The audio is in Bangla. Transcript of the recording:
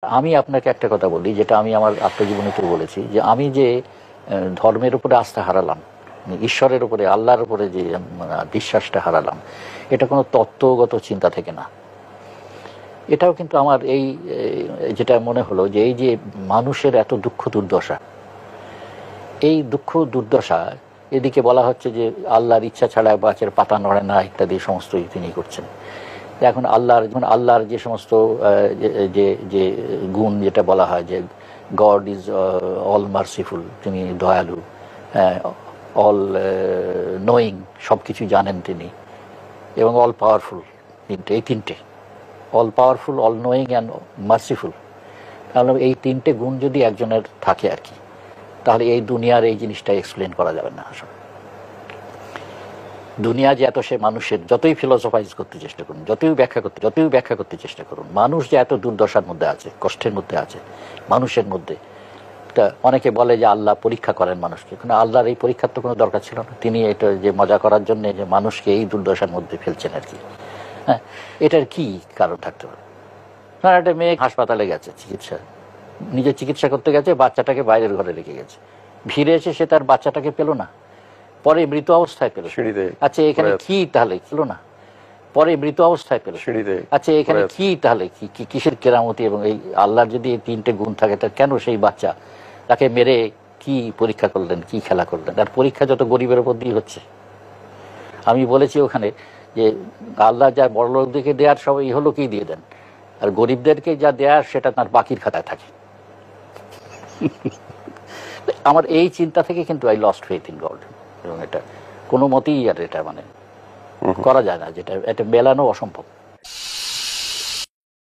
আমি আপনাকে একটা কথা বলি, যেটা আমি আমার আত্মজীবনীতে বলেছি, যে আমি যে ধর্মের উপরে আস্থা হারালাম, ঈশ্বরের উপরে, আল্লাহর উপরে যে বিশ্বাসটা হারালাম, এটা কোনো তত্ত্বগত চিন্তা থেকে না। এটাও কিন্তু আমার এই যেটা মনে হলো, যে এই যে মানুষের এত দুঃখ দুর্দশা, এই দুঃখ দুর্দশা, এদিকে বলা হচ্ছে যে আল্লাহর ইচ্ছা ছাড়া গাছের পাতা নড়ে না ইত্যাদি সমস্ত তিনি করছেন। এখন আল্লাহর যে সমস্ত যে যে গুণ, যেটা বলা হয় যে গড ইজ অল মার্সিফুল, তিনি দয়ালু, অল নোয়িং, সব কিছু জানেন তিনি, এবং অল পাওয়ারফুল, এই তিনটে, all powerful, all knowing and merciful. তাহলে এই তিনটে গুণ যদি একজনের থাকে আর কি, তাহলে এই দুনিয়ার এই জিনিসটা এক্সপ্লেন করা যাবে না আসলে। দুনিয়া যে এত, সে মানুষের যতই ফিলোসফাইজ করতে চেষ্টা করুন, যতই ব্যাখ্যা করতে চেষ্টা করুন, মানুষ যে এত দুর্দশার মধ্যে আছে, কষ্টের মধ্যে আছে মানুষের মধ্যে। তা অনেকে বলে যে আল্লাহ পরীক্ষা করেন মানুষকে, কিন্তু আল্লাহর এই পরীক্ষার তো কোনো দরকার ছিল না। তিনি এটা যে মজা করার জন্য যে মানুষকে এই দুর্দশার মধ্যে ফেলছেন আর কি। হ্যাঁ, এটার কি কারণ থাকতে পারে? না, একটা মেয়ে হাসপাতালে গেছে নিজে চিকিৎসা করতে গেছে, বাচ্চাটাকে বাইরের ঘরে রেখে গেছে, ভিড়ে এসে সে তার বাচ্চাটাকে পেল না, পরে মৃত অবস্থায় পেল। আচ্ছা, এখানে কি তাহলে ছিল না? পরে মৃত অবস্থায় পেল। আচ্ছা, এখানে কি তাহলে, কিসের কেরামতি? এবং এই আল্লাহর যদি এই তিনটে গুণ থাকে, তা কেন সেই বাচ্চা তাকে মেরে কি পরীক্ষা করলেন, কি খেলা করলেন? আর পরীক্ষা যত গরিবের উপর দিয়ে হচ্ছে। আমি বলেছি ওখানে যে আল্লাহ যা বড় লোকদেরকে দেওয়ার সব এই হলো কি দিয়ে দেন, আর গরিবদেরকে যা দেওয়ার সেটা তার বাকির খাতায় থাকে। আমার এই চিন্তা থেকে কিন্তু I lost faith in god, এবং এটা কোনো মতেই আর এটা মানে করা যায় না, যেটা এটা মেলানো অসম্ভব।